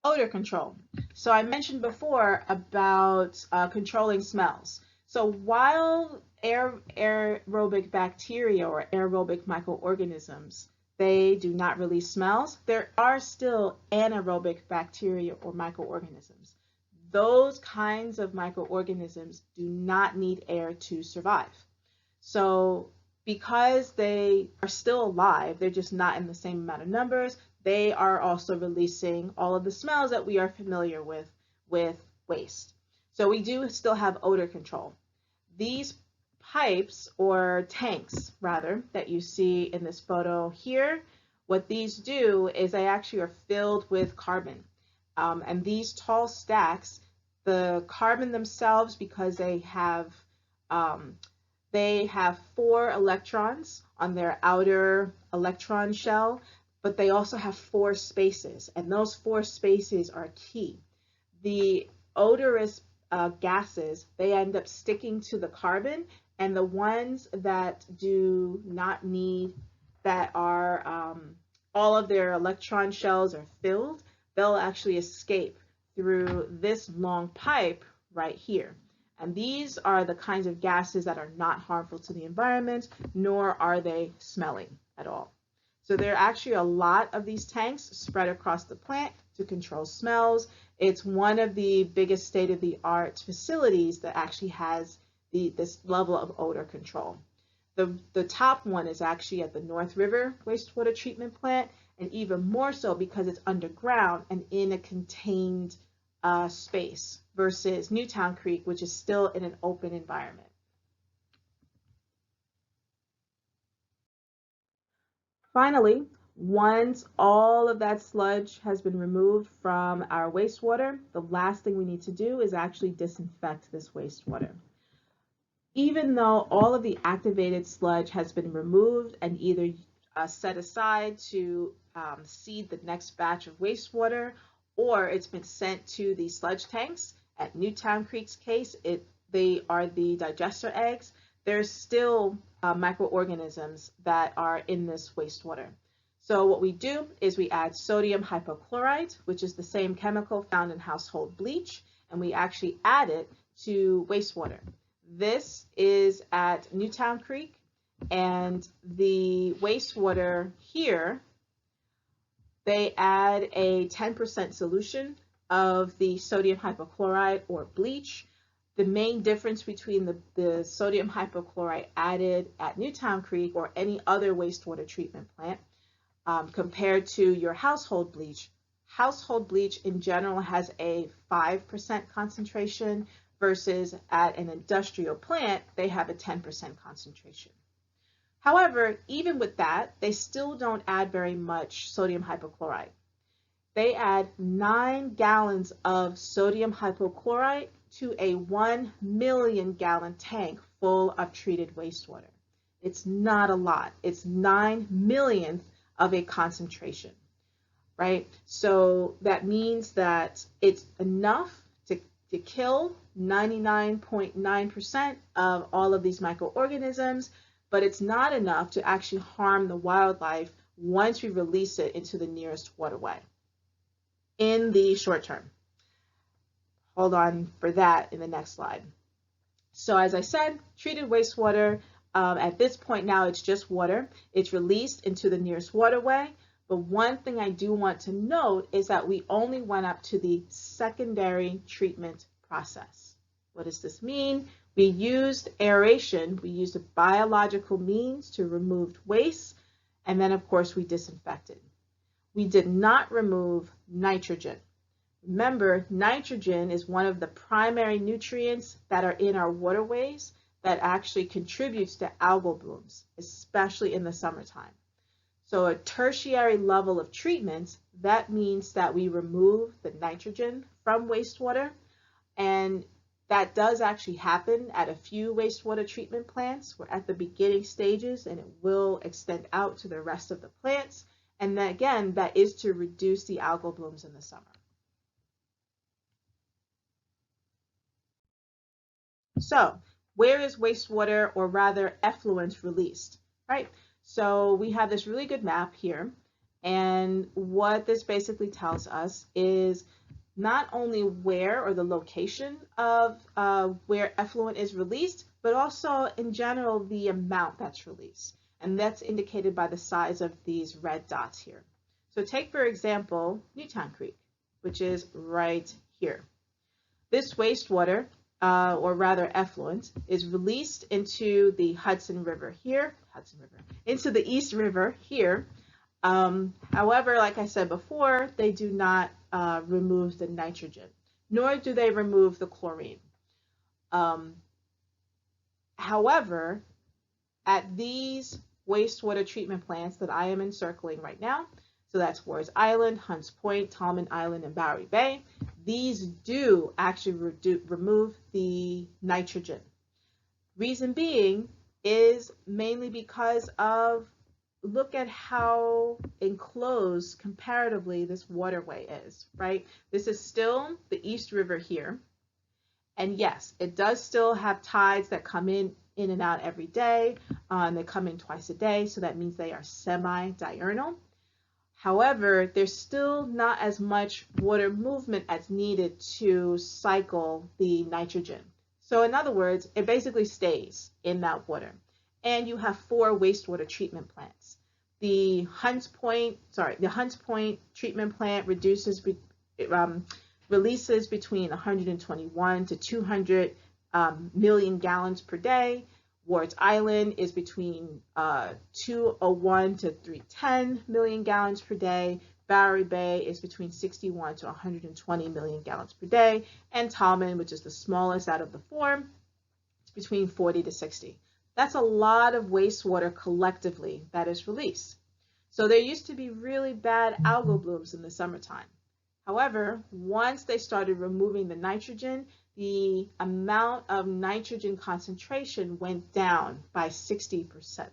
Odor control. So I mentioned before about controlling smells. So while aerobic bacteria or aerobic microorganisms, they do not release smells, there are still anaerobic bacteria or microorganisms. Those kinds of microorganisms do not need air to survive. So because they are still alive, they're just not in the same amount of numbers, they are also releasing all of the smells that we are familiar with waste. So we do still have odor control. These pipes or tanks rather that you see in this photo here, what these do is they actually are filled with carbon. And these tall stacks, the carbon themselves, because they have 4 electrons on their outer electron shell, but they also have 4 spaces, and those 4 spaces are key. The odorous gases, they end up sticking to the carbon, and the ones that do not need, that are all of their electron shells are filled, they'll actually escape through this long pipe right here. And these are the kinds of gases that are not harmful to the environment, nor are they smelling at all. So there are actually a lot of these tanks spread across the plant to control smells. It's one of the biggest state-of-the-art facilities that actually has this level of odor control. The top one is actually at the North River Wastewater Treatment Plant, and even more so because it's underground and in a contained space versus Newtown Creek, which is still in an open environment. Finally, once all of that sludge has been removed from our wastewater, the last thing we need to do is actually disinfect this wastewater. Even though all of the activated sludge has been removed and either set aside to seed the next batch of wastewater, or it's been sent to the sludge tanks. At Newtown Creek's case, they are the digester eggs. There's still microorganisms that are in this wastewater. So what we do is we add sodium hypochlorite, which is the same chemical found in household bleach, and we actually add it to wastewater. This is at Newtown Creek, and the wastewater here, they add a 10% solution of the sodium hypochlorite or bleach. The main difference between the sodium hypochlorite added at Newtown Creek or any other wastewater treatment plant compared to your household bleach in general has a 5% concentration versus at an industrial plant, they have a 10% concentration. However, even with that, they still don't add very much sodium hypochlorite. They add 9 gallons of sodium hypochlorite to a 1 million gallon tank full of treated wastewater. It's not a lot. It's 9 millionth of a concentration, right? So that means that it's enough to kill 99.9% of all of these microorganisms, but it's not enough to actually harm the wildlife once we release it into the nearest waterway in the short term. Hold on for that in the next slide. So as I said, treated wastewater, at this point now it's just water. It's released into the nearest waterway. But one thing I do want to note is that we only went up to the secondary treatment process. What does this mean? We used aeration, we used a biological means to remove waste, and then of course we disinfected. We did not remove nitrogen. Remember, nitrogen is one of the primary nutrients that are in our waterways that actually contributes to algal blooms, especially in the summertime. So a tertiary level of treatment, that means that we remove the nitrogen from wastewater, and that does actually happen at a few wastewater treatment plants. We're at the beginning stages and it will extend out to the rest of the plants. And then again, that is to reduce the algal blooms in the summer. So where is wastewater, or rather effluent, released, right? So we have this really good map here. And what this basically tells us is not only where or the location of where effluent is released, but also in general the amount that's released. And that's indicated by the size of these red dots here. So take, for example, Newtown Creek, which is right here. This wastewater, or rather effluent, is released into the Hudson River here, into the East River here. However, like I said before, they do not remove the nitrogen, nor do they remove the chlorine. However, at these wastewater treatment plants that I am encircling right now, so that's Wards Island, Hunts Point, Tallman Island, and Bowery Bay, these do actually remove the nitrogen. Reason being is mainly because of, look at how enclosed comparatively this waterway is, right? This is still the East River here. And yes, it does still have tides that come in and out every day. They come in twice a day, so that means they are semi-diurnal. However, there's still not as much water movement as needed to cycle the nitrogen. So in other words, it basically stays in that water. And you have 4 wastewater treatment plants. The Hunts Point treatment plant releases between 121 to 200 million gallons per day. Wards Island is between 201 to 310 million gallons per day. Bowery Bay is between 61 to 120 million gallons per day. And Tallman, which is the smallest out of the 4, it's between 40 to 60. That's a lot of wastewater collectively that is released. So there used to be really bad algal blooms in the summertime. However, once they started removing the nitrogen, the amount of nitrogen concentration went down by 60%,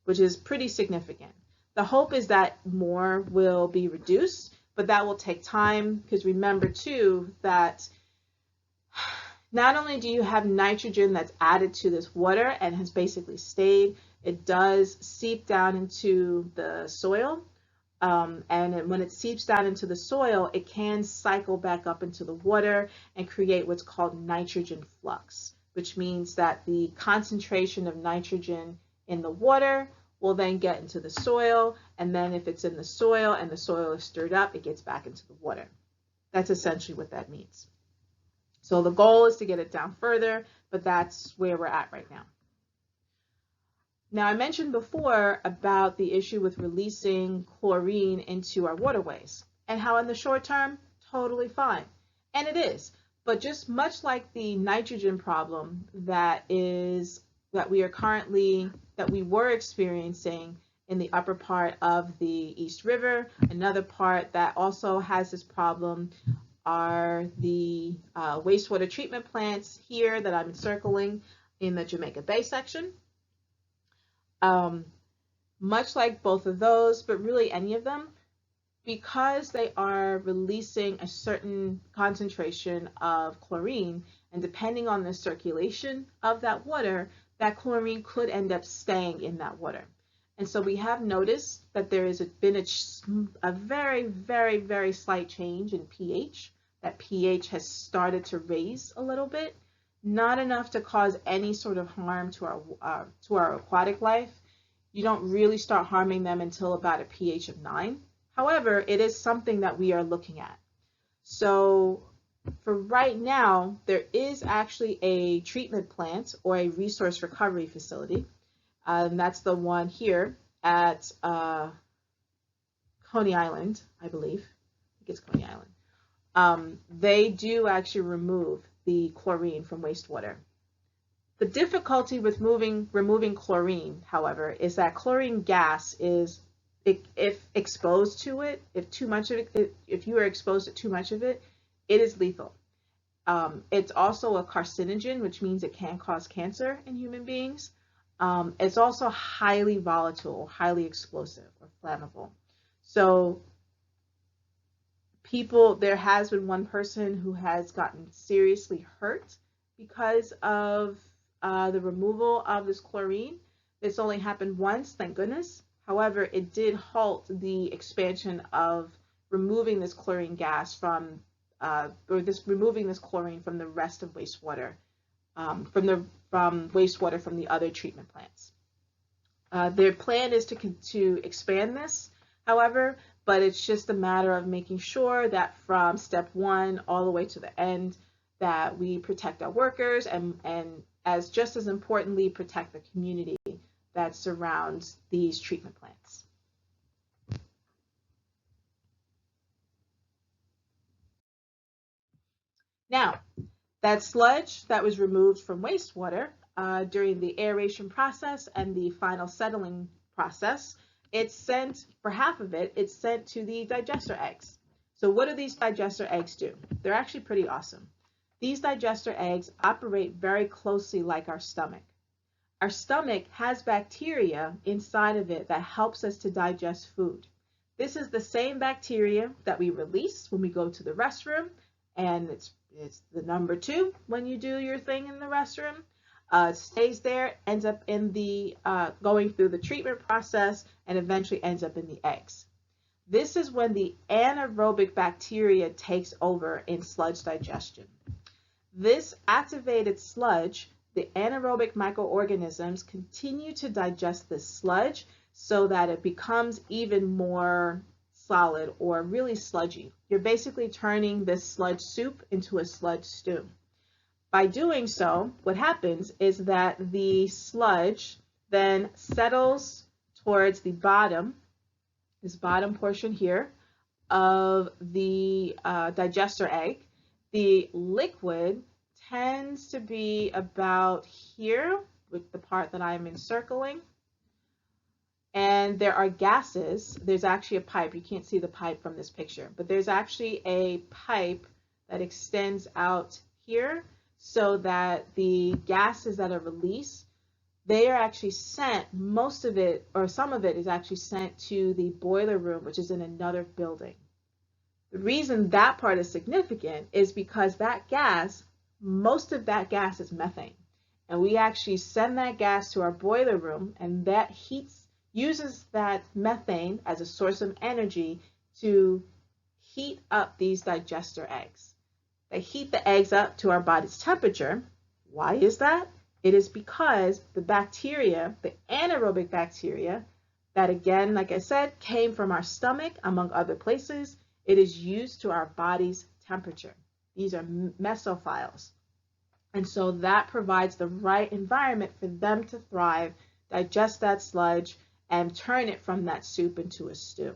which is pretty significant. The hope is that more will be reduced, but that will take time, because remember too that not only do you have nitrogen that's added to this water and has basically stayed, it does seep down into the soil. And when it seeps down into the soil, it can cycle back up into the water and create what's called nitrogen flux, which means that the concentration of nitrogen in the water will then get into the soil, and then if it's in the soil and the soil is stirred up, it gets back into the water. That's essentially what that means. So the goal is to get it down further, but that's where we're at right now. Now, I mentioned before about the issue with releasing chlorine into our waterways and how in the short term, totally fine. And it is, but just much like the nitrogen problem that we were experiencing in the upper part of the East River, another part that also has this problem are the wastewater treatment plants here that I'm encircling in the Jamaica Bay section. Much like both of those, but really any of them, because they are releasing a certain concentration of chlorine, and depending on the circulation of that water, that chlorine could end up staying in that water. And so we have noticed that there has been a very, very, very slight change in pH. That pH has started to raise a little bit, not enough to cause any sort of harm to our aquatic life. You don't really start harming them until about a pH of 9. However, it is something that we are looking at. So for right now, there is actually a treatment plant or a resource recovery facility. And that's the one here at Coney Island, I believe. I think it's Coney Island. They do actually remove the chlorine from wastewater. The difficulty with removing chlorine, however, is that chlorine gas is, if exposed to it, if you are exposed to too much of it, it is lethal. It's also a carcinogen, which means it can cause cancer in human beings. It's also highly volatile, highly explosive, or flammable. So there has been one person who has gotten seriously hurt because of the removal of this chlorine. This only happened once, thank goodness. However, it did halt the expansion of removing this chlorine gas from, removing this chlorine from the rest of wastewater, from wastewater from the other treatment plants. Their plan is to expand this, however, but it's just a matter of making sure that from step one all the way to the end, that we protect our workers and as just as importantly, protect the community that surrounds these treatment plants. Now, that sludge that was removed from wastewater during the aeration process and the final settling process, it's sent, for half of it, it's sent to the digester eggs. So what do these digester eggs do? They're actually pretty awesome. These digester eggs operate very closely like our stomach. Our stomach has bacteria inside of it that helps us to digest food. This is the same bacteria that we release when we go to the restroom, and it's the number 2 when you do your thing in the restroom. It stays there, ends up in the going through the treatment process, and eventually ends up in the eggs. This is when the anaerobic bacteria takes over in sludge digestion. This activated sludge, the anaerobic microorganisms continue to digest this sludge so that it becomes even more solid or really sludgy. You're basically turning this sludge soup into a sludge stew. By doing so, what happens is that the sludge then settles towards the bottom, this bottom portion here of the digester egg. The liquid tends to be about here with the part that I'm encircling. And there are gases. There's actually a pipe. You can't see the pipe from this picture, but there's actually a pipe that extends out here so that the gases that are released, they are actually sent, most of it or some of it is actually sent to the boiler room, which is in another building. The reason that part is significant is because that gas, most of that gas is methane. And we actually send that gas to our boiler room, and that uses that methane as a source of energy to heat up these digester eggs. They heat the eggs up to our body's temperature. Why is that? It is because the bacteria, the anaerobic bacteria, that again, like I said, came from our stomach, among other places, it is used to our body's temperature. These are mesophiles. And so that provides the right environment for them to thrive, digest that sludge, and turn it from that soup into a stew.